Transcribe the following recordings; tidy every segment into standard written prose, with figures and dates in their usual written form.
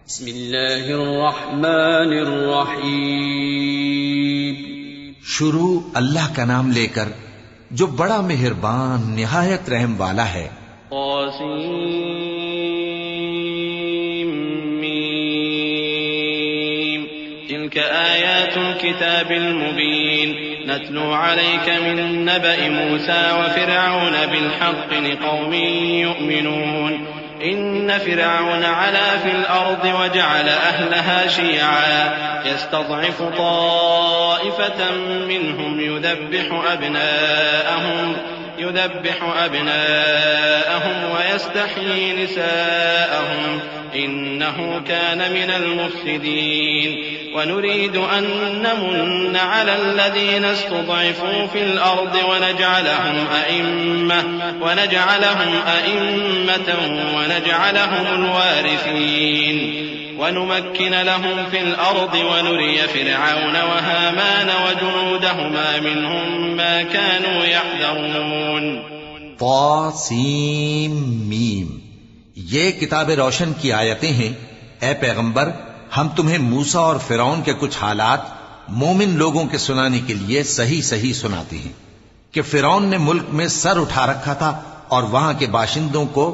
بسم اللہ الرحمن الرحیم۔ شروع اللہ کا نام لے کر جو بڑا مہربان نہایت رحم والا ہے۔ طاسیم تلك آیات الكتاب المبین نتلو علیک من نبأ موسى وفرعون بالحق لقوم یؤمنون إن فرعون علا في الأرض وجعل أهلها شيعا يستضعف طائفة منهم يذبح أبناءهم ويستحيي نساءهم إنه كان من المفسدين ونريد أن نمن على الذين استضعفوا في الأرض ونجعلهم أئمة ونجعلهم الوارثين ونمكن لهم في الأرض ونري فرعون وهامان وجنودهما منهم ما كانوا يحذرون۔ طاسیم میم، یہ کتاب روشن کی آیتیں ہیں۔ اے پیغمبر، ہم تمہیں موسیٰ اور فرعون کے کچھ حالات مومن لوگوں کے سنانے کے لیے صحیح صحیح سناتے ہیں کہ فرعون نے ملک میں سر اٹھا رکھا تھا اور وہاں کے باشندوں کو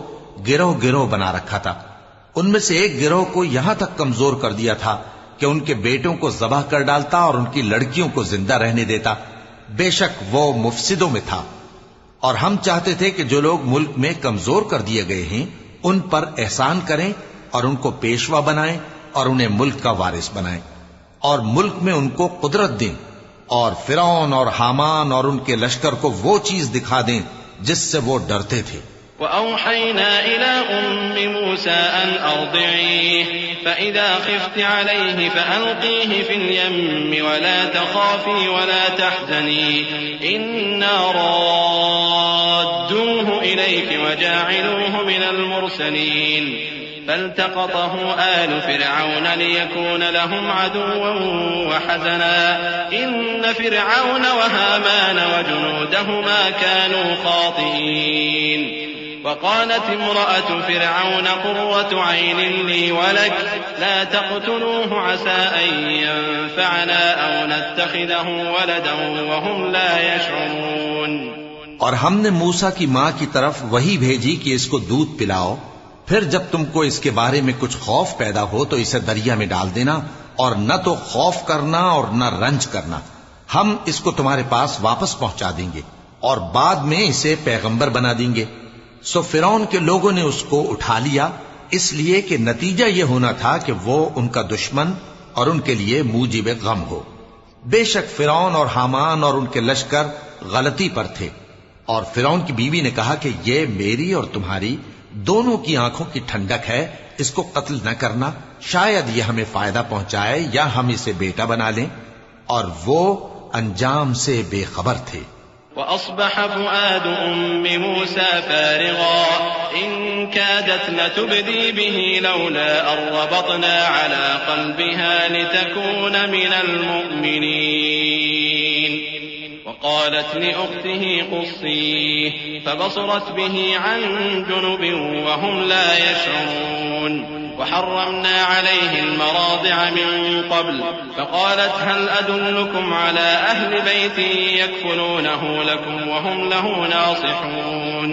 گروہ گروہ بنا رکھا تھا۔ ان میں سے ایک گروہ کو یہاں تک کمزور کر دیا تھا کہ ان کے بیٹوں کو ذبح کر ڈالتا اور ان کی لڑکیوں کو زندہ رہنے دیتا۔ بے شک وہ مفسدوں میں تھا۔ اور ہم چاہتے تھے کہ جو لوگ ملک میں کمزور کر دیے گئے ہیں ان پر احسان کریں اور ان کو پیشوا بنائیں اور انہیں ملک کا وارث بنائیں اور ملک میں ان کو قدرت دیں، اور فرعون اور حامان اور ان کے لشکر کو وہ چیز دکھا دیں جس سے وہ ڈرتے تھے۔ وَأَوْحَيْنَا إِلَىٰ أُمِّ مُوسَىٰ أَنْ أَرْضِعِيهِ فَإِذَا خِفْتِ عَلَيْهِ فَأَلْقِيهِ فِي الْيَمِّ وَلَا تَخَافِي وَلَا تَحْزَنِي إِنَّا رَادُّوهُ إِلَيْكِ وَجَاعِلُوهُ مِنَ الْمُرْسَلِينَ فَالْتَقَطَهُ آلُ فِرْعَوْنَ لِيَكُونَ لَهُمْ عَدُوًّا وَحَزَنًا إِنَّ فِرْعَوْنَ وَهَامَانَ وَجُنُودَهُمَا كَانُوا خَاطِئِينَ وقالت امرأة فرعون قرة عين لي ولك لا تقتلوه عسى أن ينفعنا أو نتخذه ولدا وهم لا يشعرون۔ اور ہم نے موسیٰ کی ماں کی طرف وہی بھیجی کہ اس کو دودھ پلاؤ، پھر جب تم کو اس کے بارے میں کچھ خوف پیدا ہو تو اسے دریا میں ڈال دینا، اور نہ تو خوف کرنا اور نہ رنج کرنا، ہم اس کو تمہارے پاس واپس پہنچا دیں گے اور بعد میں اسے پیغمبر بنا دیں گے۔ سو فرعون کے لوگوں نے اس کو اٹھا لیا، اس لیے کہ نتیجہ یہ ہونا تھا کہ وہ ان کا دشمن اور ان کے لیے موجب غم ہو۔ بے شک فرعون اور حامان اور ان کے لشکر غلطی پر تھے، اور فرعون کی بیوی نے کہا کہ یہ میری اور تمہاری دونوں کی آنکھوں کی ٹھنڈک ہے، اس کو قتل نہ کرنا، شاید یہ ہمیں فائدہ پہنچائے یا ہم اسے بیٹا بنا لیں، اور وہ انجام سے بے خبر تھے۔ وأصبح فؤاد أم موسى فارغا إن كادت لتبدي به لولا أن ربطنا على قلبها لتكون من المؤمنين وقالت لأخته قصيه فبصرت به عن جنب وهم لا يشعرون وحرمنا عليه المراضع من قبل فقالت هل أدلكم على أهل بيت يكفلونه لكم وهم له ناصحون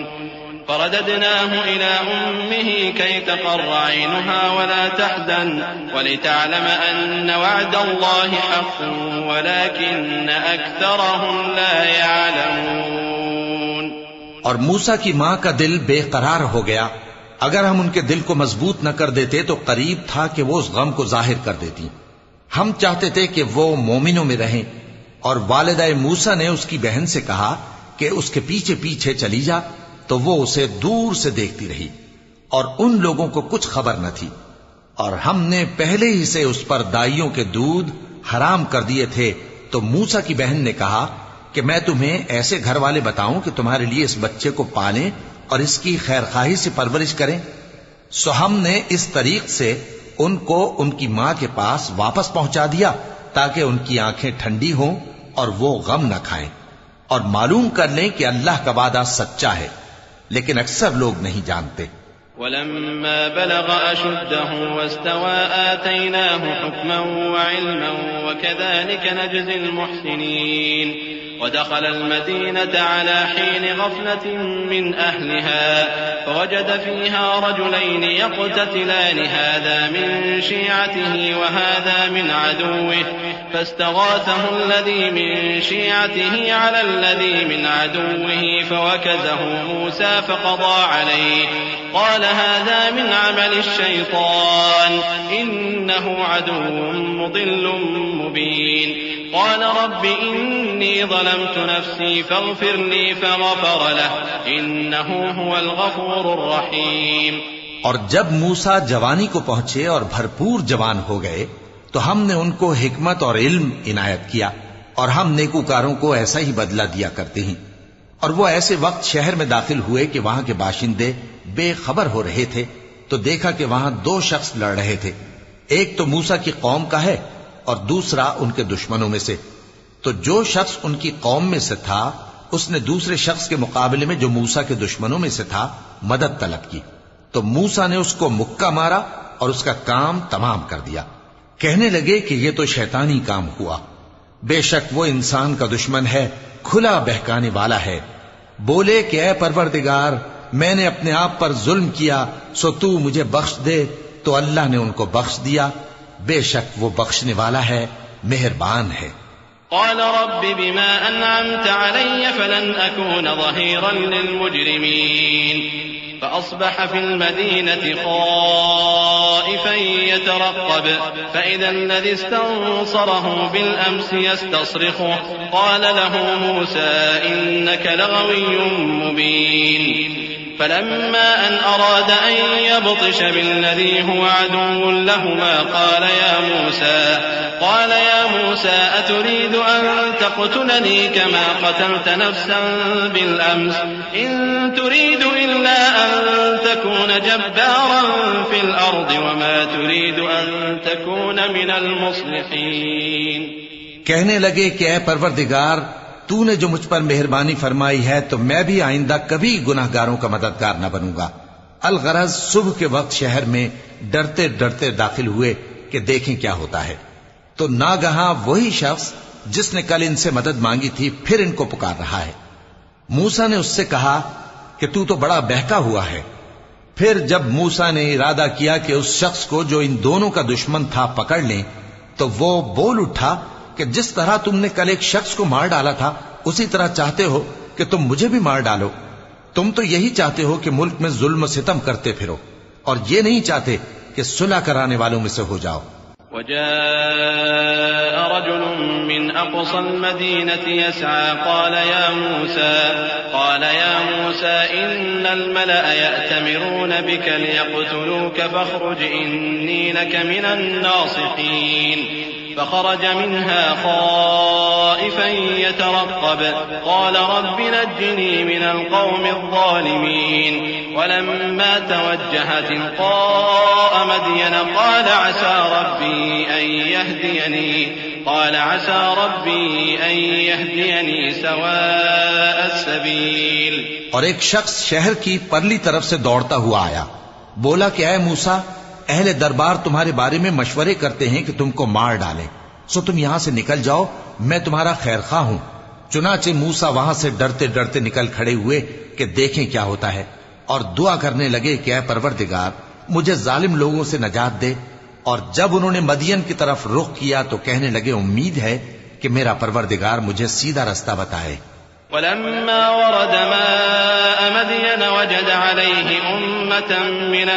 فرددناه إلى أمه كي تقر عينها ولا تحزن ولتعلم أن وعد الله حق ولكن أكثرهم لا يعلمون۔ اور موسیٰ کی ماں کا دل بے قرار ہو گیا، اگر ہم ان کے دل کو مضبوط نہ کر دیتے تو قریب تھا کہ وہ اس غم کو ظاہر کر دیتی۔ ہم چاہتے تھے کہ وہ مومنوں میں رہیں، اور والدہ موسیٰ نے اس کی بہن سے کہا کہ اس کے پیچھے پیچھے چلی جا، تو وہ اسے دور سے دیکھتی رہی، اور ان لوگوں کو کچھ خبر نہ تھی۔ اور ہم نے پہلے ہی سے اس پر دائیوں کے دودھ حرام کر دیے تھے، تو موسیٰ کی بہن نے کہا کہ میں تمہیں ایسے گھر والے بتاؤں کہ تمہارے لیے اس بچے کو پالیں اور اس کی خیر خواہی سے پرورش کریں۔ سو ہم نے اس طریق سے ان کو ان کی ماں کے پاس واپس پہنچا دیا تاکہ ان کی آنکھیں ٹھنڈی ہوں اور وہ غم نہ کھائیں، اور معلوم کر لیں کہ اللہ کا وعدہ سچا ہے، لیکن اکثر لوگ نہیں جانتے۔ ولما بلغ أشده واستوى آتيناه حكما وعلما وكذلك نجزي المحسنين ودخل المدينة على حين غفلة من أهلها فوجد فيها رجلين يقتتلان هذا من شيعته وهذا من عدوه فاستغاثه الذي من شيعته على الذي من عدوه فوكزه موسى فقضى عليه قال هذا من عمل الشيطان إنه عدو مضل مبين قال رب إني ظلمت نفسي فاغفر لي فغفر له إنه هو الغفور الرحيم۔ اور جب موسیٰ جوانی کو پہنچے اور بھرپور جوان ہو گئے تو ہم نے ان کو حکمت اور علم عنایت کیا، اور ہم نیکوکاروں کو ایسا ہی بدلہ دیا کرتے ہیں۔ اور وہ ایسے وقت شہر میں داخل ہوئے کہ وہاں کے باشندے بے خبر ہو رہے تھے تو دیکھا کہ وہاں دو شخص لڑ رہے تھے، ایک تو موسیٰ کی قوم کا ہے اور دوسرا ان کے دشمنوں میں سے۔ تو جو شخص ان کی قوم میں سے تھا اس نے دوسرے شخص کے مقابلے میں جو موسیٰ کے دشمنوں میں سے تھا مدد طلب کی، تو موسیٰ نے اس کو مکہ مارا اور اس کا کام تمام کر دیا۔ کہنے لگے کہ یہ تو شیطانی کام ہوا، بے شک وہ انسان کا دشمن ہے، کھلا بہکانے والا ہے۔ بولے کہ اے پروردگار میں نے اپنے آپ پر ظلم کیا سو تو مجھے بخش دے، تو اللہ نے ان کو بخش دیا، بے شک وہ بخشنے والا ہے، مہربان ہے۔ قال رب بما أنعمت علي فلن أكون ظهيرا للمجرمين فأصبح في المدينة خائفا يترقب فإذا الذي استنصره بالأمس يستصرخه قال له موسى إنك لغوي مبين فلما أن أراد أن يبطش بالذي هو عدو لهما قال يا موسى أتريد أن تقتلني كما قتلت نفسا بالأمس إن تريد إلا أن تكون جبارا في الأرض وما تريد أن تكون من المصلحين۔ کہنے لگے کہ اے پروردگار تو نے جو مجھ پر مہربانی فرمائی ہے تو میں بھی آئندہ کبھی گناہگاروں کا مددگار نہ بنوں گا۔ الغرض صبح کے وقت شہر میں ڈرتے ڈرتے داخل ہوئے کہ دیکھیں کیا ہوتا ہے، تو ناگہاں وہی شخص جس نے کل ان سے مدد مانگی تھی پھر ان کو پکار رہا ہے۔ موسیٰ نے اس سے کہا کہ تو بڑا بہکا ہوا ہے۔ پھر جب موسیٰ نے ارادہ کیا کہ اس شخص کو جو ان دونوں کا دشمن تھا پکڑ لیں تو وہ بول اٹھا کہ جس طرح تم نے کل ایک شخص کو مار ڈالا تھا اسی طرح چاہتے ہو کہ تم مجھے بھی مار ڈالو۔ تم تو یہی چاہتے ہو کہ ملک میں ظلم و ستم کرتے پھرو اور یہ نہیں چاہتے کہ صلح کرانے والوں میں سے ہو جاؤ۔ وجاء رجل من أقصى المدينة يسعى قال يا موسى إن الملأ يأتمرون بك ليقتلوك فاخرج إني لك من الناصحين فخرج منها خائفا يترقب قال رب نجني من القوم الظالمين ولما توجه تلقاء مدين قال عسى ربي أن يهديني سواء السبيل۔ اور ایک شخص شہر کی پرلی طرف سے دوڑتا ہوا آیا، بولا کہ اے موسیٰ اہل دربار تمہارے بارے میں مشورے کرتے ہیں کہ تم کو مار ڈالیں، سو تم یہاں سے نکل جاؤ، میں تمہارا خیر خواہ ہوں۔ چنانچہ موسیٰ وہاں سے ڈرتے ڈرتے نکل کھڑے ہوئے کہ دیکھیں کیا ہوتا ہے، اور دعا کرنے لگے کہ اے پروردگار مجھے ظالم لوگوں سے نجات دے۔ اور جب انہوں نے مدین کی طرف رخ کیا تو کہنے لگے امید ہے کہ میرا پروردگار مجھے سیدھا رستہ بتائے۔ ولما ورد ماء مدين وجد عليه أمة من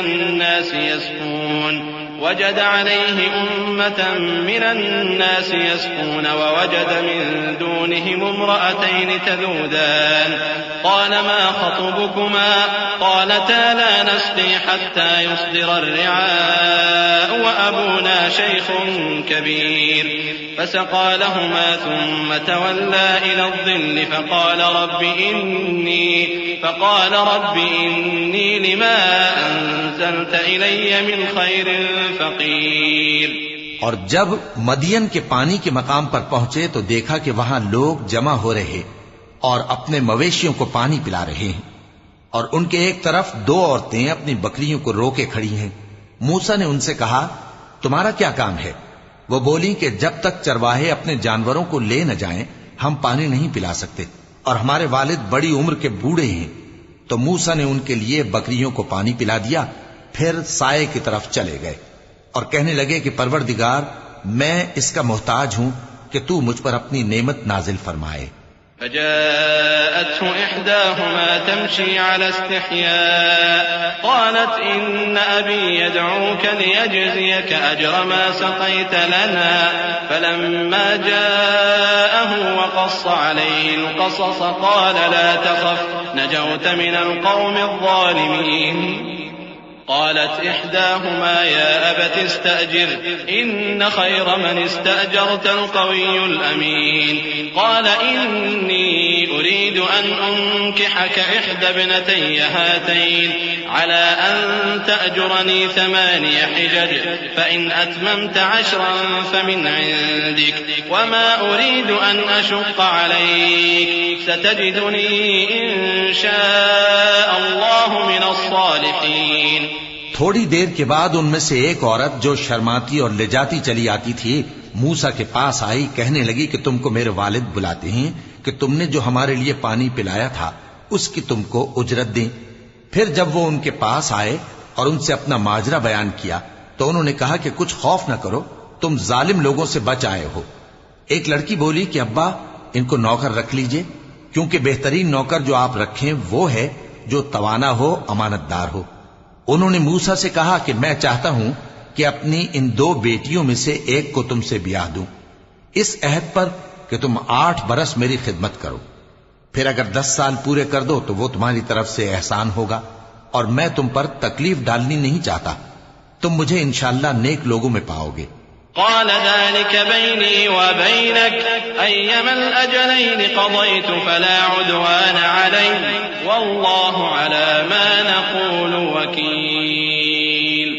الناس يسقون ووجد من دونهم امرأتين تذودان قال ما خطبكما قالتا لا نسقي حتى يصدر الرعاء وأبونا شيخ كبير فسقى لهما ثم تولى إلى الظل فقال رب إني لما أنزلت إلي من خير فقير۔ اور جب مدین کے پانی کے مقام پر پہنچے تو دیکھا کہ وہاں لوگ جمع ہو رہے اور اپنے مویشیوں کو پانی پلا رہے ہیں، اور ان کے ایک طرف دو عورتیں اپنی بکریوں کو روکے کھڑی ہیں۔ موسیٰ نے ان سے کہا تمہارا کیا کام ہے؟ وہ بولی کہ جب تک چرواہے اپنے جانوروں کو لے نہ جائیں ہم پانی نہیں پلا سکتے، اور ہمارے والد بڑی عمر کے بوڑھے ہیں۔ تو موسیٰ نے ان کے لیے بکریوں کو پانی پلا دیا، پھر سائے کی طرف چلے گئے اور کہنے لگے کہ پروردگار میں اس کا محتاج ہوں کہ تو مجھ پر اپنی نعمت نازل فرمائے۔ فجاءته إحداهما تمشي على استحياء قالت إن أبي يدعوك ليجزيك أجر ما سقيت لنا فلما جاءه وقص عليه القصص قال لا تخف نجوت من القوم الظالمين قالت إحداهما يا أبت استأجر إن خير من استأجرت القوي الأمين قال إني أريد أن أنكحك إحدى ابنتي هاتين على أن تأجرني 8 حجج فإن أتممت 10 فمن عندك وما أريد أن أشق عليك ستجدني إن شاء الله من الصالحين۔ تھوڑی دیر کے بعد ان میں سے ایک عورت جو شرماتی اور لجاتی چلی آتی تھی موسیٰ کے پاس آئی، کہنے لگی کہ تم کو میرے والد بلاتے ہیں کہ تم نے جو ہمارے لیے پانی پلایا تھا اس کی تم کو اجرت دیں۔ پھر جب وہ ان کے پاس آئے اور ان سے اپنا ماجرا بیان کیا تو انہوں نے کہا کہ کچھ خوف نہ کرو، تم ظالم لوگوں سے بچ آئے ہو۔ ایک لڑکی بولی کہ ابا ان کو نوکر رکھ لیجئے، کیونکہ بہترین نوکر جو آپ رکھیں وہ ہے جو توانا ہو، امانت دار ہو۔ انہوں نے موسیٰ سے کہا کہ میں چاہتا ہوں کہ اپنی ان 2 بیٹیوں میں سے ایک کو تم سے بیاہ دوں، اس عہد پر کہ تم 8 برس میری خدمت کرو، پھر اگر 10 سال پورے کر دو تو وہ تمہاری طرف سے احسان ہوگا، اور میں تم پر تکلیف ڈالنی نہیں چاہتا، تم مجھے انشاءاللہ نیک لوگوں میں پاؤ گے۔ قال ذلك بيني وبينك أيما الأجلين قضيت فلا عدوان علي والله على ما نقول وكيل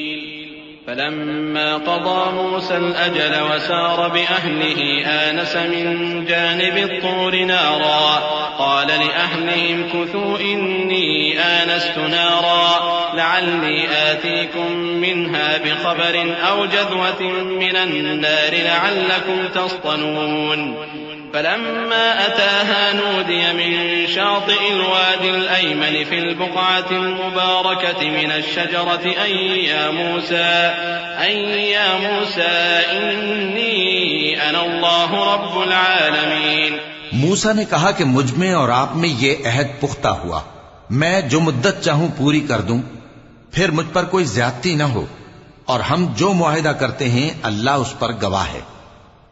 فلما قضى موسى الأجل وسار بأهله آنس من جانب الطور نارا قال لأهلهم كثوا إني آنست نارا لعلي آتيكم منها بخبر أو جذوة من النار لعلكم تصطلون فلما أتاها نودي من شاطئ الوادي الأيمن في البقعة المباركة من الشجرة أي يا موسى إني أنا الله رب العالمين۔ موسیٰ نے کہا کہ مجھ میں اور آپ میں یہ عہد پختہ ہوا، میں جو مدت چاہوں پوری کر دوں، پھر مجھ پر کوئی زیادتی نہ ہو، اور ہم جو معاہدہ کرتے ہیں اللہ اس پر گواہ ہے۔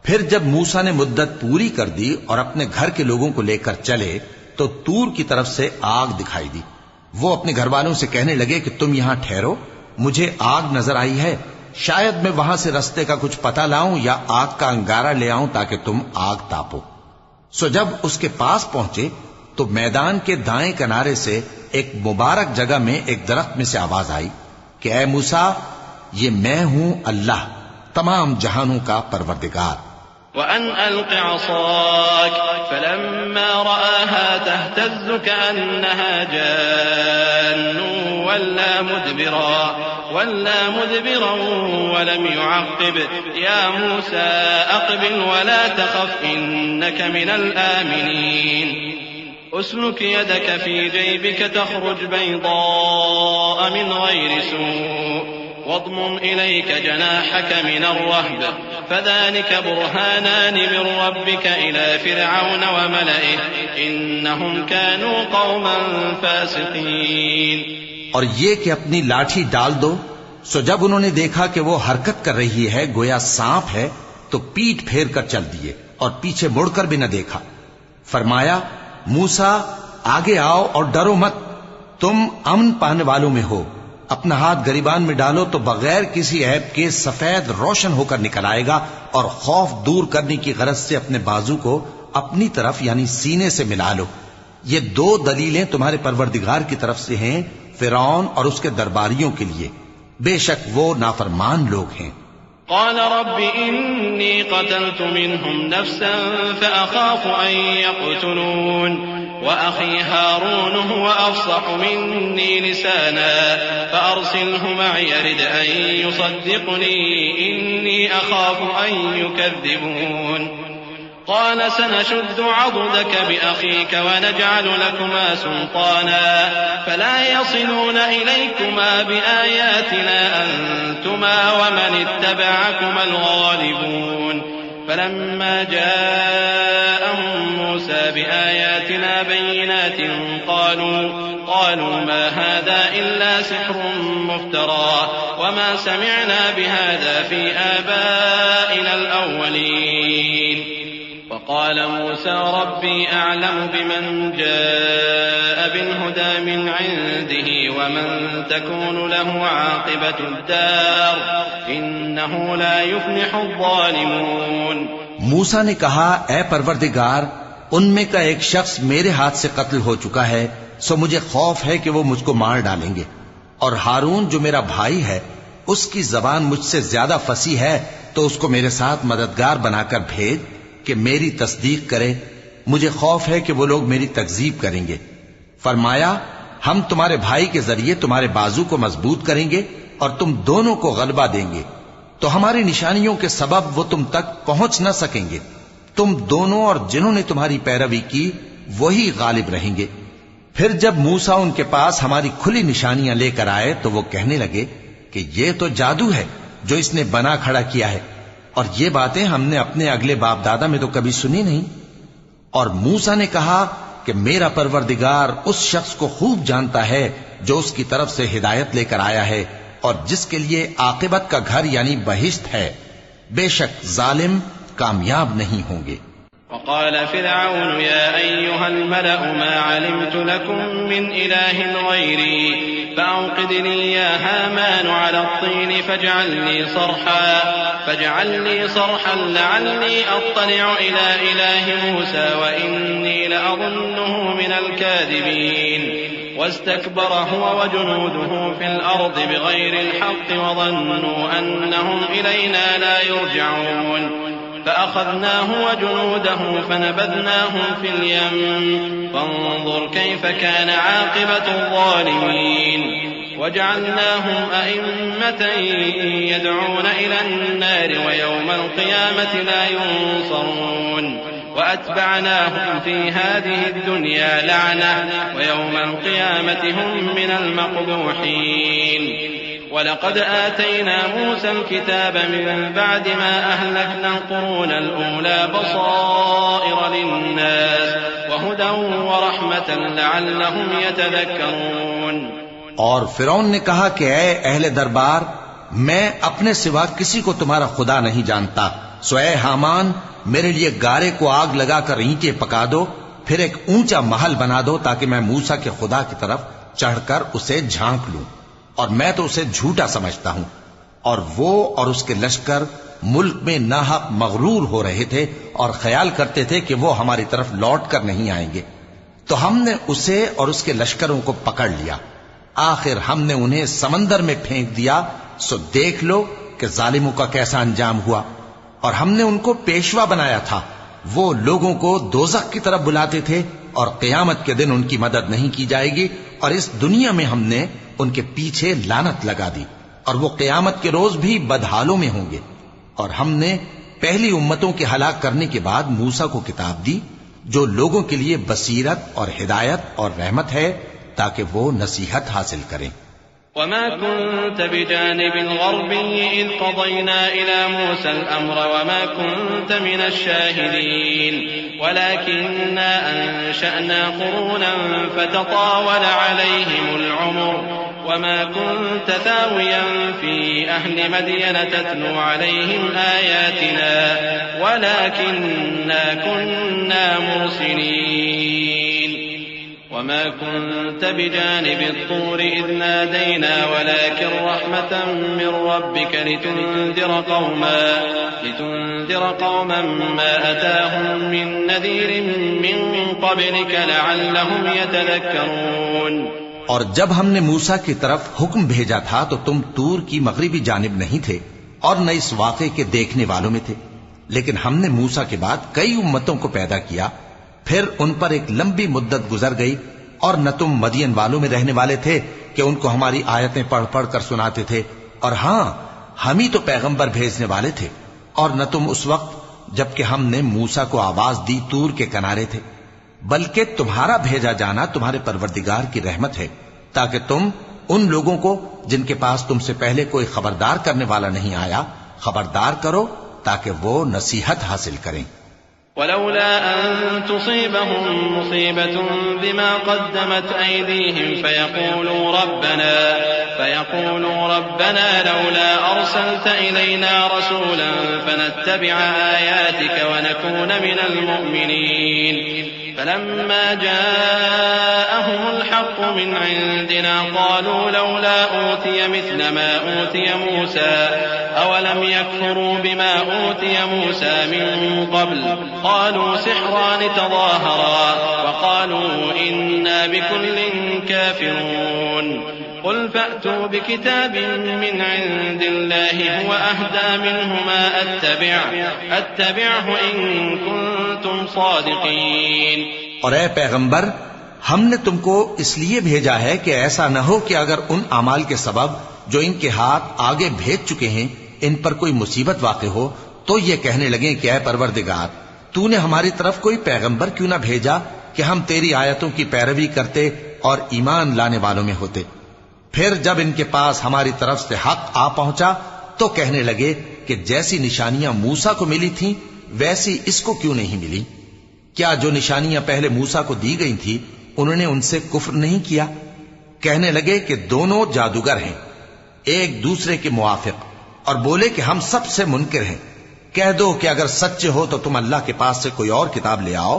پھر جب موسیٰ نے مدت پوری کر دی اور اپنے گھر کے لوگوں کو لے کر چلے تو طور کی طرف سے آگ دکھائی دی۔ وہ اپنے گھر والوں سے کہنے لگے کہ تم یہاں ٹھہرو، مجھے آگ نظر آئی ہے، شاید میں وہاں سے رستے کا کچھ پتہ لاؤں یا آگ کا انگارہ لے آؤں تاکہ تم آگ تاپو۔ سو جب اس کے پاس پہنچے تو میدان کے دائیں کنارے سے ایک مبارک جگہ میں ایک درخت میں سے آواز آئی کہ اے موسیٰ، یہ میں ہوں اللہ، تمام جہانوں کا پروردگار۔ وأن ألق عصاك فلما رآها تهتز كأنها جان ولا مدبرا ولم يعقب يا موسى أقبل ولا تخف إنك من الآمنين أسلك يدك في جيبك تخرج بيضاء من غير سوء واضمم إليك جناحك من الرهب فذلك برهانان من ربك إلى فرعون وملئه إنهم كانوا قوما فاسقين۔ اور یہ کہ اپنی لاٹھی ڈال دو۔ سو جب انہوں نے دیکھا کہ وہ حرکت کر رہی ہے گویا سانپ ہے تو پیٹ پھیر کر چل دیے اور پیچھے مڑ کر بھی نہ دیکھا۔ فرمایا موسیٰ آگے آؤ اور ڈرو مت، تم امن پانے والوں میں ہو۔ اپنا ہاتھ گریبان میں ڈالو تو بغیر کسی عیب کے سفید روشن ہو کر نکل آئے گا، اور خوف دور کرنے کی غرض سے اپنے بازو کو اپنی طرف یعنی سینے سے ملا لو۔ یہ 2 دلیلیں تمہارے پروردگار کی طرف سے ہیں فرعون اور اس کے درباریوں کے لیے، بے شک وہ نافرمان لوگ ہیں۔ قال رب إني قتلت منهم نفسا فأخاف أن يقتلون وأخي هارون هو أفصح مني لسانا فأرسله معي يرد أن يصدقني إني أخاف أن يكذبون قال سنشد عضدك بأخيك ونجعل لكما سلطانا فلا يصلون إليكما بآياتنا أنتما ومن اتبعكما الغالبون فلما جاءهم موسى بآياتنا بينات قالوا ما هذا إلا سحر مفترى وما سمعنا بهذا في آبائنا الأولين وقال موسى ربي أعلم بمن جاء بالهدى من عنده ومن تكون له عاقبة الدار إنه لا يفلح الظالمون موسیٰ نے کہا اے پروردگار ان میں کا ایک شخص میرے ہاتھ سے قتل ہو چکا ہے سو مجھے خوف ہے کہ وہ مجھ کو مار ڈالیں گے اور ہارون جو میرا بھائی ہے اس کی زبان مجھ سے زیادہ فصیح ہے تو اس کو میرے ساتھ مددگار بنا کر بھیج کہ میری تصدیق کرے مجھے خوف ہے کہ وہ لوگ میری تکذیب کریں گے فرمایا ہم تمہارے بھائی کے ذریعے تمہارے بازو کو مضبوط کریں گے اور تم دونوں کو غلبہ دیں گے تو ہماری نشانیوں کے سبب وہ تم تک پہنچ نہ سکیں گے تم دونوں اور جنہوں نے تمہاری پیروی کی وہی غالب رہیں گے پھر جب موسیٰ ان کے پاس ہماری کھلی نشانیاں لے کر آئے تو وہ کہنے لگے کہ یہ تو جادو ہے جو اس نے بنا کھڑا کیا ہے اور یہ باتیں ہم نے اپنے اگلے باپ دادا میں تو کبھی سنی نہیں اور موسیٰ نے کہا کہ میرا پروردگار اس شخص کو خوب جانتا ہے جو اس کی طرف سے ہدایت لے کر آیا ہے اور جس کے لیے عاقبت کا گھر یعنی بہشت ہے بے شک ظالم کامیاب نہیں ہوں گے وقال فرعون يا أيها الملأ ما علمت لكم من إله غيري فأوقد لي يا هامان على الطين فاجعل لي صرحا لعلي أطلع إلى إله موسى وإني لأظنه من الكاذبين واستكبر هو وجنوده في الأرض بغير الحق وظنوا أنهم إلينا لا يرجعون فأخذناه وجنوده فنبذناهم في اليم فانظر كيف كان عاقبة الظالمين وجعلناهم أئمة يدعون إلى النار ويوم القيامة لا ينصرون وأتبعناهم في هذه الدنيا لعنة ويوم القيامة هم من المقبوحين ولقد آتينا موسى الكتاب من بعد ما أهلكنا القرون الأولى بصائر للناس وهدى ورحمة لعلهم يتذكرون اور فرعون نے کہا کہ اے اہل دربار میں اپنے سوا کسی کو تمہارا خدا نہیں جانتا سو اے حامان میرے لیے گارے کو آگ لگا کر اینٹیں پکا دو پھر ایک اونچا محل بنا دو تاکہ میں موسیٰ کے خدا کی طرف چڑھ کر اسے جھانک لوں اور میں تو اسے جھوٹا سمجھتا ہوں اور وہ اور اس کے لشکر ملک میں ناحق مغرور ہو رہے تھے اور خیال کرتے تھے کہ وہ ہماری طرف لوٹ کر نہیں آئیں گے تو ہم نے اسے اور اس کے لشکروں کو پکڑ لیا آخر ہم نے انہیں سمندر میں پھینک دیا سو دیکھ لو کہ ظالموں کا کیسا انجام ہوا اور ہم نے ان کو پیشوا بنایا تھا وہ لوگوں کو دوزخ کی طرف بلاتے تھے اور قیامت کے دن ان کی مدد نہیں کی جائے گی اور اس دنیا میں ہم نے ان کے پیچھے لعنت لگا دی اور وہ قیامت کے روز بھی بدحالوں میں ہوں گے اور ہم نے پہلی امتوں کے ہلاک کرنے کے بعد موسیٰ کو کتاب دی جو لوگوں کے لیے بصیرت اور ہدایت اور رحمت ہے تاکہ وہ نصیحت حاصل کریں وما كنت بجانب الغربي إذ قضينا إلى موسى الأمر وما كنت من الشاهدين ولكننا أنشأنا قرونا فتطاول عليهم العمر وما كنت ثاويا في أهل مدين تتلو عليهم آياتنا ولكننا كنا مرسلين وما كنت بجانب الطور إذ نادينا ولكن رحمة من ربك لتنذر قوما ما أتاهم من نذير من قبلك لعلهم يتذكرون اور جب ہم نے موسیٰ کی طرف حکم بھیجا تھا تو تم طور کی مغربی جانب نہیں تھے اور نہ اس واقعے کے دیکھنے والوں میں تھے لیکن ہم نے موسیٰ کے بعد کئی امتوں کو پیدا کیا پھر ان پر ایک لمبی مدت گزر گئی، اور نہ تم مدین والوں میں رہنے والے تھے کہ ان کو ہماری آیتیں پڑھ پڑھ کر سناتے تھے، اور ہاں ہم ہی تو پیغمبر بھیجنے والے تھے، اور نہ تم اس وقت جبکہ ہم نے موسیٰ کو آواز دی طور کے کنارے تھے، بلکہ تمہارا بھیجا جانا تمہارے پروردگار کی رحمت ہے، تاکہ تم ان لوگوں کو جن کے پاس تم سے پہلے کوئی خبردار کرنے والا نہیں آیا خبردار کرو، تاکہ وہ نصیحت حاصل کریں۔ ولولا أن تصيبهم مصيبة بما قدمت أيديهم فيقولوا ربنا لولا أرسلت إلينا رسولا فنتبع آياتك ونكون من المؤمنين فلما جاءهم الحق من عندنا قالوا لولا أوتي مثل ما أوتي موسى أولم يكفروا بما أوتي موسى من قبل قالوا سحران تظاهرا وقالوا إنا بكل كافرون قل فأتوا بكتاب من عند الله هو أهدى منهما أتبعه إن كنتم صادقين۔ اور اے پیغمبر، ہم نے تم کو اس لیے بھیجا ہے کہ ایسا نہ ہو کہ اگر ان اعمال کے سبب جو ان کے ہاتھ آگے بھیج چکے ہیں ان پر کوئی مصیبت واقع ہو تو یہ کہنے لگیں کہ اے پروردگار، تو نے ہماری طرف کوئی پیغمبر کیوں نہ بھیجا کہ ہم تیری آیتوں کی پیروی کرتے اور ایمان لانے والوں میں ہوتے۔ پھر جب ان کے پاس ہماری طرف سے حق آ پہنچا تو کہنے لگے کہ جیسی نشانیاں موسیٰ کو ملی تھیں ویسی اس کو کیوں نہیں ملی؟ کیا جو نشانیاں پہلے موسیٰ کو دی گئی تھی انہوں نے ان سے کفر نہیں کیا؟ کہنے لگے کہ دونوں جادوگر ہیں ایک دوسرے کے موافق، اور بولے کہ ہم سب سے منکر ہیں۔ کہہ دو کہ اگر سچے ہو تو تم اللہ کے پاس سے کوئی اور کتاب لے آؤ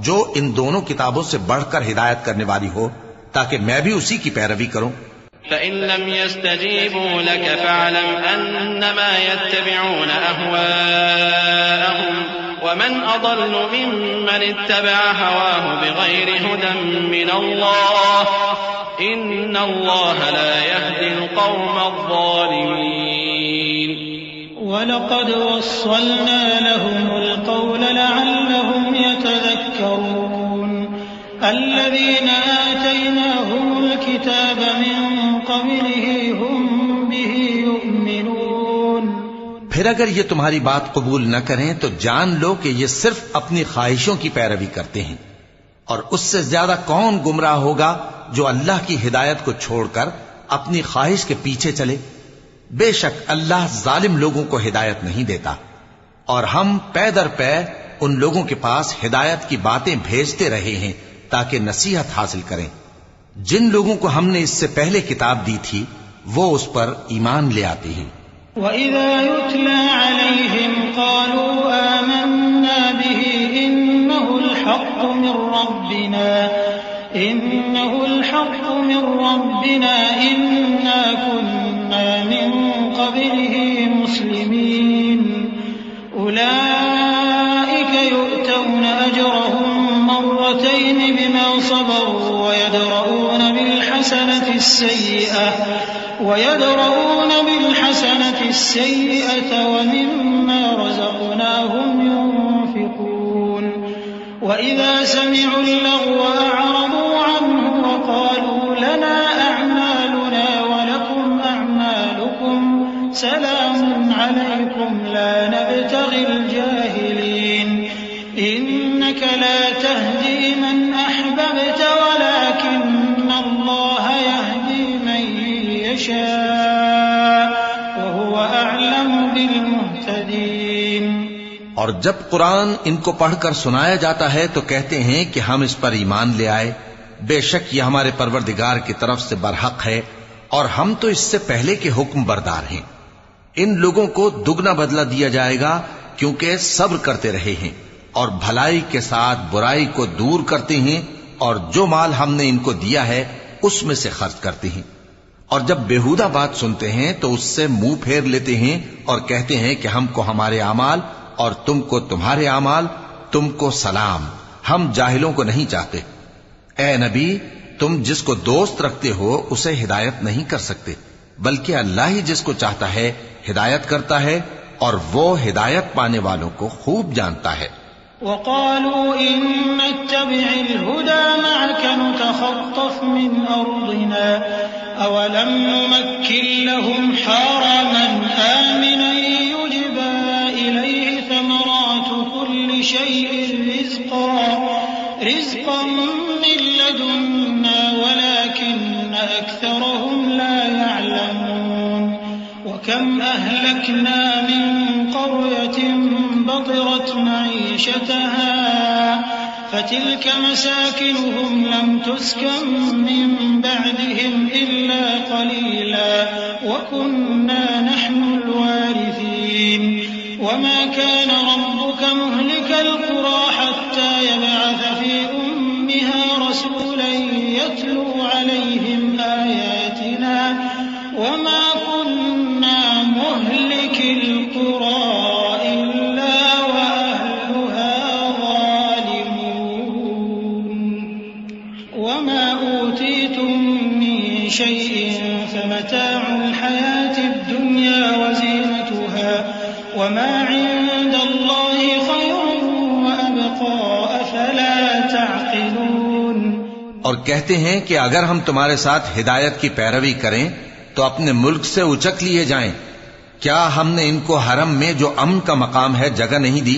جو ان دونوں کتابوں سے بڑھ کر ہدایت کرنے والی ہو، تاکہ میں بھی اسی کی پیروی کروں۔ فإن لم يستجيبوا لك فاعلم أنما يتبعون أهواءهم ومن أضل ممن اتبع هواه بغير هدى من الله إن الله لا يهدي القوم الظالمين۔ ولقد وصلنا لهم القول لعلهم يتذكرون الذين آتيناهم الكتاب من قبله هم به يؤمنون۔ پھر اگر یہ تمہاری بات قبول نہ کریں تو جان لو کہ یہ صرف اپنی خواہشوں کی پیروی کرتے ہیں، اور اس سے زیادہ کون گمراہ ہوگا جو اللہ کی ہدایت کو چھوڑ کر اپنی خواہش کے پیچھے چلے۔ بے شک اللہ ظالم لوگوں کو ہدایت نہیں دیتا، اور ہم پے در پے ان لوگوں کے پاس ہدایت کی باتیں بھیجتے رہے ہیں تاکہ نصیحت حاصل کریں۔ جن لوگوں کو ہم نے اس سے پہلے کتاب دی تھی وہ اس پر ایمان لے آتے ہیں۔ وَإِذَا يُتْلَى عَلَيْهِمْ قَالُوا آمَنَّا بِهِ إِنَّهُ الْحَقُّ مِنْ رَبِّنَا إِنَّا كُنَّا مِنْ قَبْلِهِ مُسْلِمِينَ أُولَئِكَ يُؤْتَوْنَ أَجْرَهُمْ مرتين بما صبروا ويدرؤون بالحسنة السيئة ومما رزقناهم ينفقون وإذا سمعوا اللغو أعرضوا عنه وقالوا لنا أعمالنا ولكم أعمالكم سلام عليكم لا نبتغي الجاهلين إنك لا تهدي من أحببت ولكن الله يهدي من يشاء وهو أعلم بالمهتدين۔ اور جب قرآن ان کو پڑھ کر سنایا جاتا ہے تو کہتے ہیں کہ ہم اس پر ایمان لے آئے، بے شک یہ ہمارے پروردگار کی طرف سے برحق ہے اور ہم تو اس سے پہلے کے حکم بردار ہیں۔ ان لوگوں کو دگنا بدلہ دیا جائے گا کیونکہ صبر کرتے رہے ہیں اور بھلائی کے ساتھ برائی کو دور کرتے ہیں، اور جو مال ہم نے ان کو دیا ہے اس میں سے خرچ کرتے ہیں۔ اور جب بیہودہ بات سنتے ہیں تو اس سے منہ پھیر لیتے ہیں اور کہتے ہیں کہ ہم کو ہمارے اعمال اور تم کو تمہارے اعمال، تم کو سلام، ہم جاہلوں کو نہیں چاہتے۔ اے نبی، تم جس کو دوست رکھتے ہو اسے ہدایت نہیں کر سکتے، بلکہ اللہ ہی جس کو چاہتا ہے ہدایت کرتا ہے، اور وہ ہدایت پانے والوں کو خوب جانتا ہے۔ وقالوا إن نتبع الهدى معك نتخطف من أرضنا أولم نمكن لهم حرما آمنا يجبى إليه ثمرات كل شيء رزقا من لدنا ولكن أكثرهم لا يعلمون وكم أهلكنا من قرية بطرت معيشتها فتلك مساكنهم لم تسكن من بعدهم إلا قليلا وكنا نحن الوارثين وما كان ربك مهلك القرى حتى يبعث في أمها رسولا يتلو عليهم آياتنا وما كنا مهلك القرى إلا وأهلها ظالمون وما أوتيتم من شيء فمتاع الحياة الدنيا وزينتها وما عند الله خير وأبقى أفلا تعقلون۔ اور کہتے ہیں کہ اگر ہم تمہارے ساتھ ہدایت کی پیروی کریں تو اپنے ملک سے اچک لیے جائیں، کیا ہم نے ان کو حرم میں جو امن کا مقام ہے جگہ نہیں دی،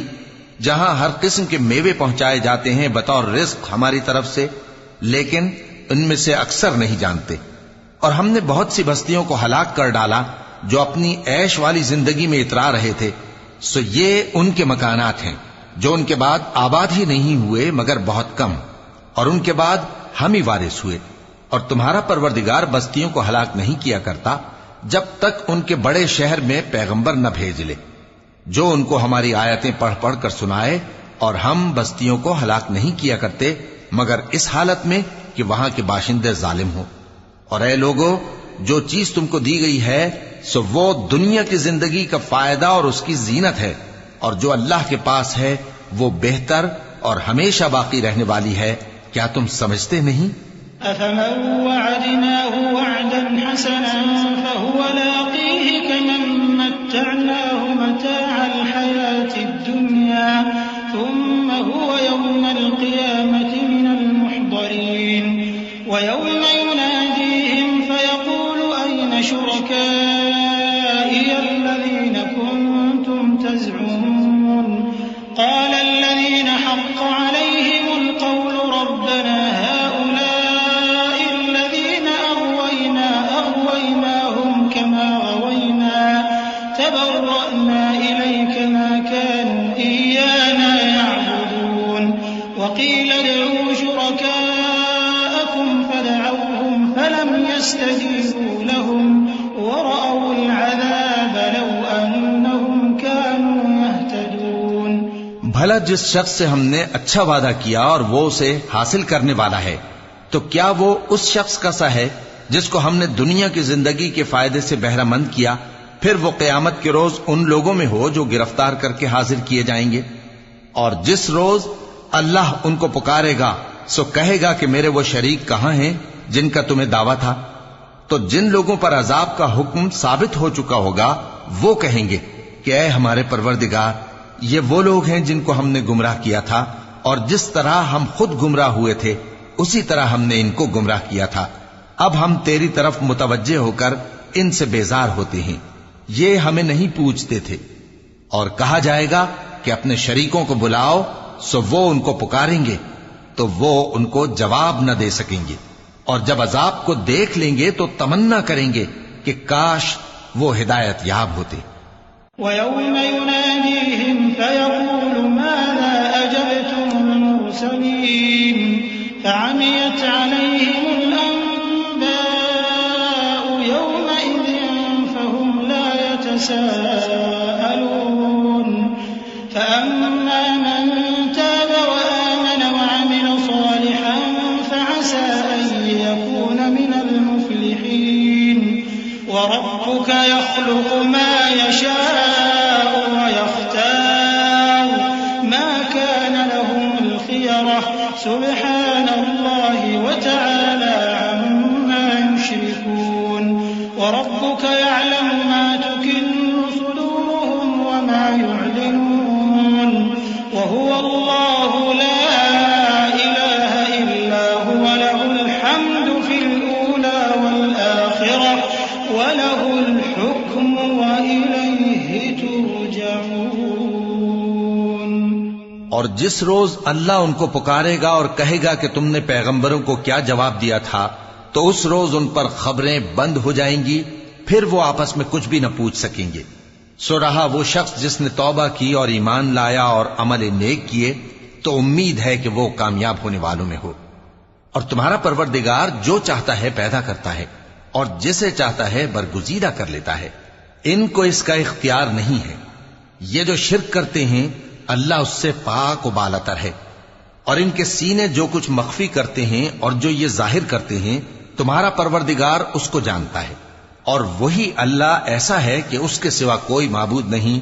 جہاں ہر قسم کے میوے پہنچائے جاتے ہیں بطور رزق ہماری طرف سے، لیکن ان میں سے اکثر نہیں جانتے۔ اور ہم نے بہت سی بستیوں کو ہلاک کر ڈالا جو اپنی عیش والی زندگی میں اترا رہے تھے، سو یہ ان کے مکانات ہیں جو ان کے بعد آباد ہی نہیں ہوئے مگر بہت کم، اور ان کے بعد ہم ہی وارث ہوئے۔ اور تمہارا پروردگار بستیوں کو ہلاک نہیں کیا کرتا جب تک ان کے بڑے شہر میں پیغمبر نہ بھیج لے جو ان کو ہماری آیتیں پڑھ پڑھ کر سنائے، اور ہم بستیوں کو ہلاک نہیں کیا کرتے مگر اس حالت میں کہ وہاں کے باشندے ظالم ہوں۔ اور اے لوگو، جو چیز تم کو دی گئی ہے سو وہ دنیا کی زندگی کا فائدہ اور اس کی زینت ہے، اور جو اللہ کے پاس ہے وہ بہتر اور ہمیشہ باقی رہنے والی ہے۔ کیا تم سمجھتے نہیں؟ أفمن وعدناه وعدا حسنا فهو لاقيه كمن متعناه متاع الحياة الدنيا ثم هو يوم القيامة من المحضرين ويوم يناديهم فيقول أين شركائي الذين كنتم تزعمون قال الذين حق عليهم القول ربنا هؤلاء الذين أغويناهم كما غوينا تبرأنا إليك ما كانوا إيانا يعبدون وقيل ادعوا شركاءكم فدعوهم فلم يستجيبوا لهم ورأوا العذاب لو أنهم كانوا يهتدون۔ بھلا جس شخص سے ہم نے اچھا وعدہ کیا اور وہ اسے حاصل کرنے والا ہے، تو کیا وہ اس شخص کا سا ہے جس کو ہم نے دنیا کی زندگی کے فائدے سے بہرہ مند کیا، پھر وہ قیامت کے روز ان لوگوں میں ہو جو گرفتار کر کے حاضر کیے جائیں گے؟ اور جس روز اللہ ان کو پکارے گا سو کہے گا کہ میرے وہ شریک کہاں ہیں جن کا تمہیں دعویٰ تھا؟ تو جن لوگوں پر عذاب کا حکم ثابت ہو چکا ہوگا وہ کہیں گے کہ اے ہمارے پروردگار، یہ وہ لوگ ہیں جن کو ہم نے گمراہ کیا تھا، اور جس طرح ہم خود گمراہ ہوئے تھے اسی طرح ہم نے ان کو گمراہ کیا تھا۔ اب ہم تیری طرف متوجہ ہو کر ان سے بیزار ہوتے ہیں، یہ ہمیں نہیں پوچھتے تھے۔ اور کہا جائے گا کہ اپنے شریکوں کو بلاؤ، سو وہ ان کو پکاریں گے تو وہ ان کو جواب نہ دے سکیں گے، اور جب عذاب کو دیکھ لیں گے تو تمنا کریں گے کہ کاش وہ ہدایت یاب ہوتے۔ وَيَوْمَ يُنَادِيهِمْ فَيَقُولُ مَاذَا أَجَبْتُمُ الْمُرْسَلِينَ فَعَمِيَتْ عَلَيْهِمُ الْأَنبَاءُ يَوْمَئِذٍ فَهُمْ لَا يَتَسَاءَلُونَ فَأَمَّا مَنْ تَابَ وَآمَنَ وَعَمِلَ صَالِحًا فَعَسَىٰ أَن يَكُونَ مِنَ الْمُفْلِحِينَ وَرَبُّكَ يَخْلُقُ مَا يَشَاءُ وَيَخْتَارُ مَا كَانَ لَهُمُ الْخِيَرَةُ سُبْحَانَ اللَّهِ وَتَعَالَى عَمَّا يُشْرِكُونَ وَرَبُّكَ يَعْلَمُ مَا تُكِنُّ صُدُورُهُمْ وَمَا يُعْلِنُونَ وَهُوَ اللَّهُ اور جس روز اللہ ان کو پکارے گا اور کہے گا کہ تم نے پیغمبروں کو کیا جواب دیا تھا، تو اس روز ان پر خبریں بند ہو جائیں گی، پھر وہ آپس میں کچھ بھی نہ پوچھ سکیں گے۔ سو رہا وہ شخص جس نے توبہ کی اور ایمان لایا اور عمل نیک کیے، تو امید ہے کہ وہ کامیاب ہونے والوں میں ہو۔ اور تمہارا پروردگار جو چاہتا ہے پیدا کرتا ہے، اور جسے چاہتا ہے برگزیدہ کر لیتا ہے، ان کو اس کا اختیار نہیں ہے۔ یہ جو شرک کرتے ہیں اللہ اس سے پاک و بالاتر ہے، اور ان کے سینے جو کچھ مخفی کرتے ہیں اور جو یہ ظاہر کرتے ہیں تمہارا پروردگار اس کو جانتا ہے۔ اور وہی اللہ ایسا ہے کہ اس کے سوا کوئی معبود نہیں،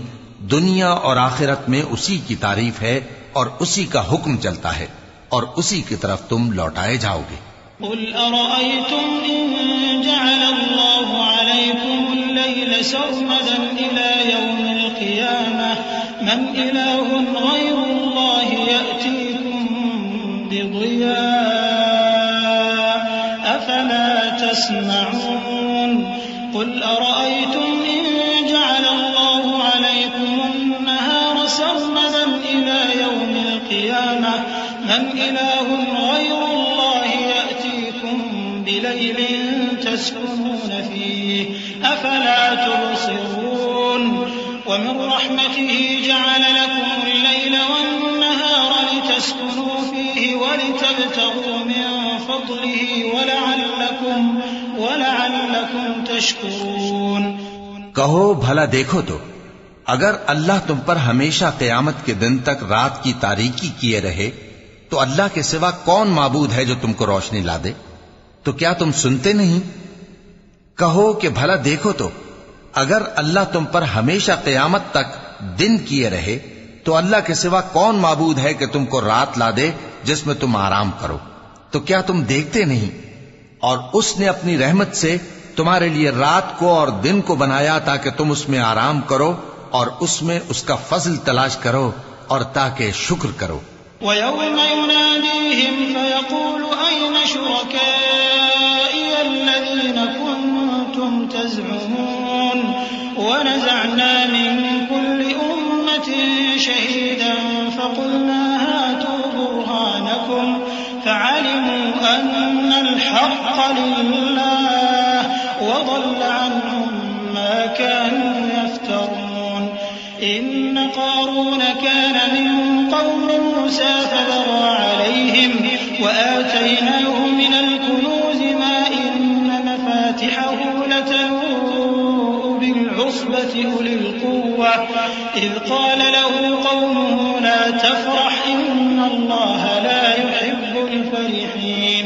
دنیا اور آخرت میں اسی کی تعریف ہے اور اسی کا حکم چلتا ہے، اور اسی کی طرف تم لوٹائے جاؤ گے۔ قل أرأيتم إن جعل الله عليكم الليل سرمدا إلى يوم القيامة من إله غير الله يأتيكم بضياء أفلا تسمعون قل أرأيتم إن جعل الله عليكم النهار سرمدا إلى يوم القيامة من إله غير الله يأتيكم بليل تسكنون فيه أفلا تبصرون ومن رحمته جعل لكم الليل والنهار لتسكنوا فيه ولتبتغوا من فضله ولعلكم تشكرون۔ کہو بھلا دیکھو تو اگر اللہ تم پر ہمیشہ قیامت کے دن تک رات کی تاریکی کیے رہے تو اللہ کے سوا کون معبود ہے جو تم کو روشنی لا دے؟ تو کیا تم سنتے نہیں؟ کہو کہ بھلا دیکھو تو اگر اللہ تم پر ہمیشہ قیامت تک دن کیے رہے تو اللہ کے سوا کون معبود ہے کہ تم کو رات لا دے جس میں تم آرام کرو؟ تو کیا تم دیکھتے نہیں؟ اور اس نے اپنی رحمت سے تمہارے لیے رات کو اور دن کو بنایا تاکہ تم اس میں آرام کرو اور اس میں اس کا فضل تلاش کرو اور تاکہ شکر کرو۔ وَيَوْمَ يُنَادِيهِمْ فَيَقُولُ أَيْنَ شُرَكَائِيَ الَّذِينَ كُنتُمْ تَزْعُمُونَ وَنَزَعْنَا مِن كُلِّ أُمَّةٍ شَهِيدًا فَقُلْنَا هَاتُوا بُرْهَانَكُمْ فَعَلِمُوا أَنَّ الْحَقَّ لِلَّهِ وَضَلَّ عَنْهُم مَّا كَانُوا يَفْتَرُونَ إِنَّ قَارُونَ كَانَ مِن قَوْمِ مُوسَىٰ فَبَغَىٰ عَلَيْهِمْ وَآتَيْنَاهُ مِنَ الْكُنُوزِ مَا إِنَّ مَفَاتِحَهُ لَتَنُوءُ بِالْعُصْبَةِ أُولِي الْقُوَّةِ إِذْ قَالَ لَهُ قَوْمُهُ لَا تَفْرَحْ إِنَّ اللَّهَ لَا يُحِبُّ الْفَرِحِينَ۔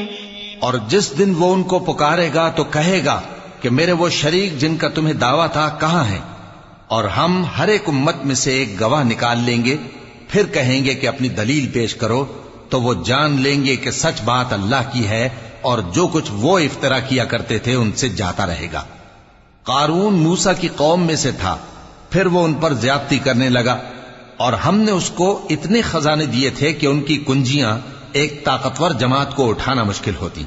اور جس دن وہ ان کو پکارے گا تو کہے گا کہ میرے وہ شریک جن کا تمہیں دعویٰ تھا کہاں ہیں؟ اور ہم ہر ایک امت میں سے ایک گواہ نکال لیں گے، پھر کہیں گے کہ اپنی دلیل پیش کرو، تو وہ جان لیں گے کہ سچ بات اللہ کی ہے اور جو کچھ وہ افترا کیا کرتے تھے ان سے جاتا رہے گا۔ قارون موسیٰ کی قوم میں سے تھا، پھر وہ ان پر زیادتی کرنے لگا، اور ہم نے اس کو اتنے خزانے دیے تھے کہ ان کی کنجیاں ایک طاقتور جماعت کو اٹھانا مشکل ہوتی۔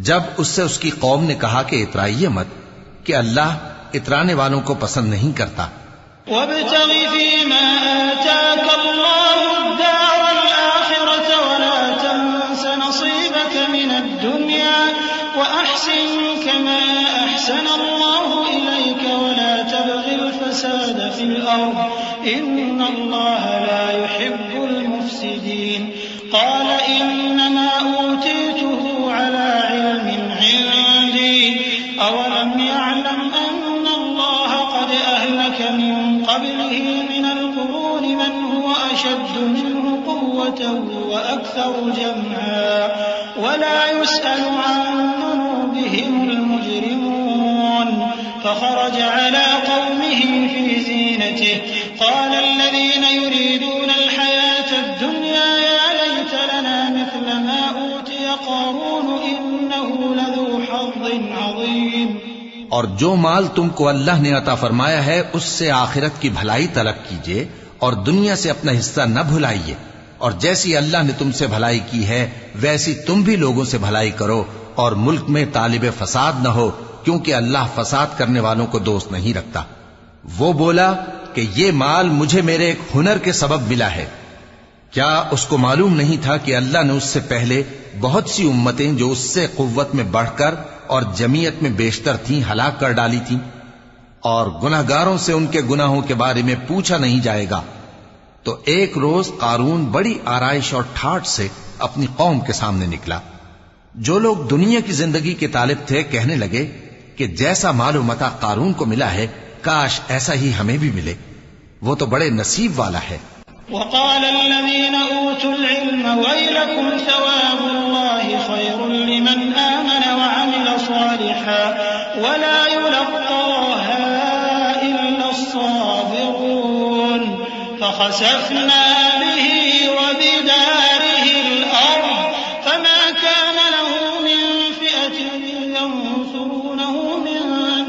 جب اس سے اس کی قوم نے کہا کہ اترائیے مت، کہ اللہ اترانے والوں کو پسند نہیں کرتا۔ وَابْتَغِ فِيمَا آتَاكَ اللَّهُ الدَّارَ الْآخِرَةَ وَلَا تَنسَ نَصِيبَكَ مِنَ الدُّنْيَا وَأَحْسِن كَمَا أَحْسَنَ اللَّهُ إِلَيْكَ وَلَا تَبْغِ الْفَسَادَ فِي الْأَرْضِ إِنَّ اللَّهَ لَا يُحِبُّ الْمُفْسِدِينَ قَالَ إِنَّمَا أُوتِيتُهُ عَلَى عِلْمٍ عِندِي أَوَلَمْ يَعْلَمْ أَنَّ اللَّهَ قَدْ أَهْلَكَ مِن قَبْلِهِ مِنَ الْقُرُونِ مَنْ هُوَ أَشَدُّ مِنْهُ قُوَّةً وَأَكْثَرُ جَمْعًا وَلَا يُسْأَلُ عَن ذُنُوبِهِمُ الْمُجْرِمُونَ فَخَرَجَ عَلَى قَوْمِهِ فِي زِينَتِهِ قَالَ الَّذِينَ يُرِيدُونَ الْحَيَاةَ الدُّنْيَا يَا لَيْتَ لَنَا مِثْلَ مَا أُوتِيَ قَارُونُ إِنَّهُ لَذُو حَظٍّ عَظِيمٍ۔ اور جو مال تم کو اللہ نے عطا فرمایا ہے اس سے آخرت کی بھلائی طلب کیجیے اور دنیا سے اپنا حصہ نہ بھلائیے، اور جیسی اللہ نے تم سے بھلائی کی ہے ویسی تم بھی لوگوں سے بھلائی کرو، اور ملک میں طالب فساد نہ ہو، کیونکہ اللہ فساد کرنے والوں کو دوست نہیں رکھتا۔ وہ بولا کہ یہ مال مجھے میرے ایک ہنر کے سبب ملا ہے، کیا اس کو معلوم نہیں تھا کہ اللہ نے اس سے پہلے بہت سی امتیں جو اس سے قوت میں بڑھ کر اور جمعیت میں بیشتر تھیں ہلاک کر ڈالی تھیں، اور گناہگاروں سے ان کے گناہوں کے بارے میں پوچھا نہیں جائے گا؟ تو ایک روز قارون بڑی آرائش اور ٹھاٹ سے اپنی قوم کے سامنے نکلا۔ جو لوگ دنیا کی زندگی کے طالب تھے کہنے لگے کہ جیسا مال و متاع قارون کو ملا ہے کاش ایسا ہی ہمیں بھی ملے، وہ تو بڑے نصیب والا ہے۔ وقال الذين أوتوا العلم ويلكم ثواب الله خير لمن آمن وعمل صالحا ولا يلقاها إلا الصابرون فخسفنا به وبداره الأرض فما كان له من فئة ينصرونه من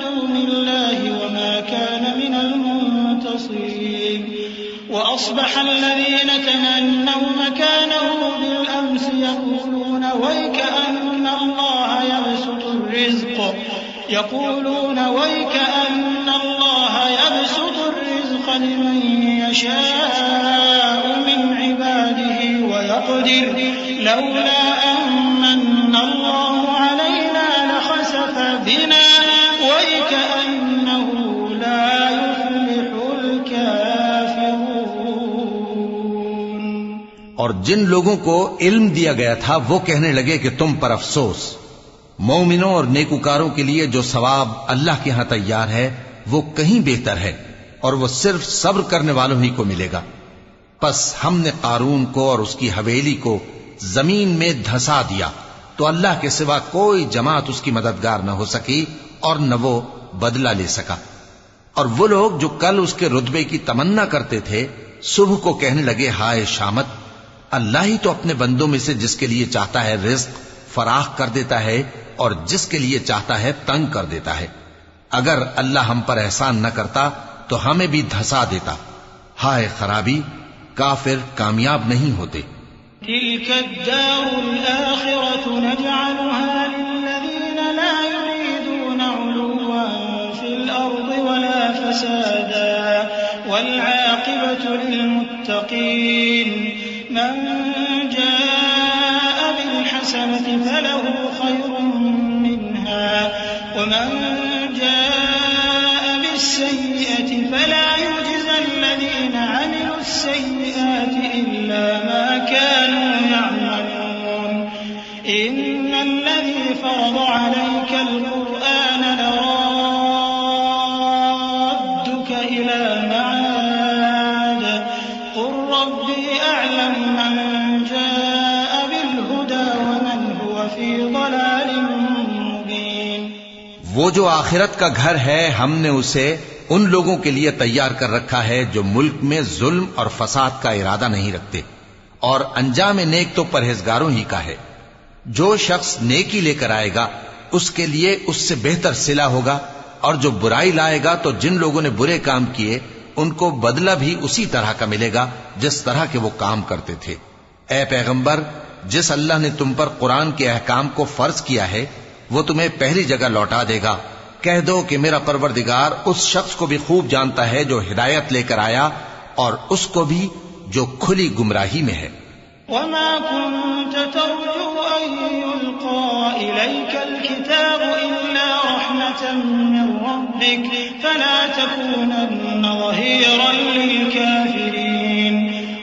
دون الله وما كان من المنتصرين وأصبح الذين تمنوا مكانه بالأمس يقولون ويكأن الله يبسط الرزق لمن يشاء من عباده ويقدر لولا أمن الله علينا لخسف بنا ويكأنه لا يفلح الكافرون۔ اور جن لوگوں کو علم دیا گیا تھا وہ کہنے لگے کہ تم پر افسوس، مومنوں اور نیکوکاروں کے لیے جو ثواب اللہ کے ہاں تیار ہے وہ کہیں بہتر ہے، اور وہ صرف صبر کرنے والوں ہی کو ملے گا۔ پس ہم نے قارون کو اور اس کی حویلی کو زمین میں دھسا دیا تو اللہ کے سوا کوئی جماعت اس کی مددگار نہ ہو سکی اور نہ وہ بدلہ لے سکا۔ اور وہ لوگ جو کل اس کے رتبے کی تمنا کرتے تھے صبح کو کہنے لگے ہائے شامت، اللہ ہی تو اپنے بندوں میں سے جس کے لیے چاہتا ہے رزق فراخ کر دیتا ہے اور جس کے لیے چاہتا ہے تنگ کر دیتا ہے۔ اگر اللہ ہم پر احسان نہ کرتا تو ہمیں بھی دھسا دیتا۔ ہائے خرابی، کافر کامیاب نہیں ہوتے۔ تلك الدار الآخرة نجعلها للذين لا يريدون علوا في الأرض ولا فسادا والعاقبة للمتقين من جاء بالحسنة فله خير منها ومن جاء بالسيئة فلا يجزى الذين عملوا السيئات إلا ما كانوا يعملون إن الذي فرض عليك القرآن لرادك إلى معاد قل ربي أعلم من جاء بالهدى ومن هو في ضلال مبين۔ وہ جو آخرت کا گھر ہے ہم نے اسے ان لوگوں کے لیے تیار کر رکھا ہے جو ملک میں ظلم اور فساد کا ارادہ نہیں رکھتے، اور انجام نیک تو پرہیزگاروں ہی کا ہے۔ جو شخص نیکی لے کر آئے گا اس کے لیے اس سے بہتر صلہ ہوگا، اور جو برائی لائے گا تو جن لوگوں نے برے کام کیے ان کو بدلہ بھی اسی طرح کا ملے گا جس طرح کے وہ کام کرتے تھے۔ اے پیغمبر، جس اللہ نے تم پر قرآن کے احکام کو فرض کیا ہے وہ تمہیں پہلی جگہ لوٹا دے گا۔ کہہ دو کہ میرا پروردگار اس شخص کو بھی خوب جانتا ہے جو ہدایت لے کر آیا اور اس کو بھی جو کھلی گمراہی میں ہے۔ وما كنت ترجو أن يلقى إليك الكتاب إلا رحمة من ربك فلا تكونن ظهيرا للكافرين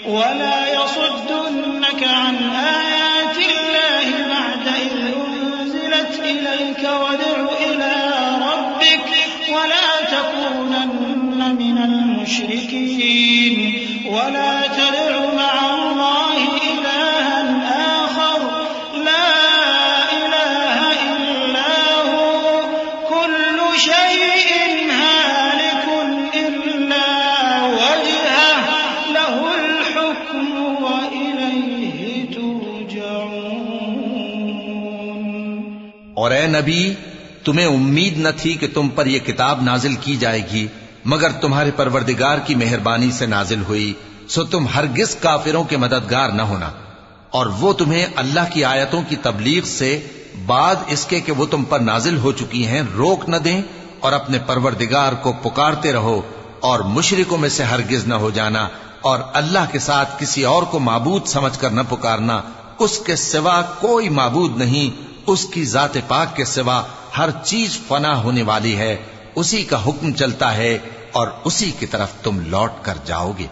ولا يصدنك عن آيات الله بعد إذ أنزلت إليك وادع إلى ربك ولا تكونن من المشركين ولا تدع مع الله إلها آخر لا إله إلا هو كل شيء هالك إلا وجهه له الحكم وإليه ترجعون۔ اور اے نبی، تمہیں امید نہ تھی کہ تم پر یہ کتاب نازل کی جائے گی مگر تمہارے پروردگار کی مہربانی سے نازل ہوئی، سو تم ہرگز کافروں کے مددگار نہ ہونا، اور وہ تمہیں اللہ کی آیتوں کی تبلیغ سے بعد اس کے کہ وہ تم پر نازل ہو چکی ہیں روک نہ دیں، اور اپنے پروردگار کو پکارتے رہو اور مشرکوں میں سے ہرگز نہ ہو جانا، اور اللہ کے ساتھ کسی اور کو معبود سمجھ کر نہ پکارنا، اس کے سوا کوئی معبود نہیں، اس کی ذات پاک کے سوا ہر چیز فنا ہونے والی ہے، اسی کا حکم چلتا ہے اور اسی کی طرف تم لوٹ کر جاؤ گے۔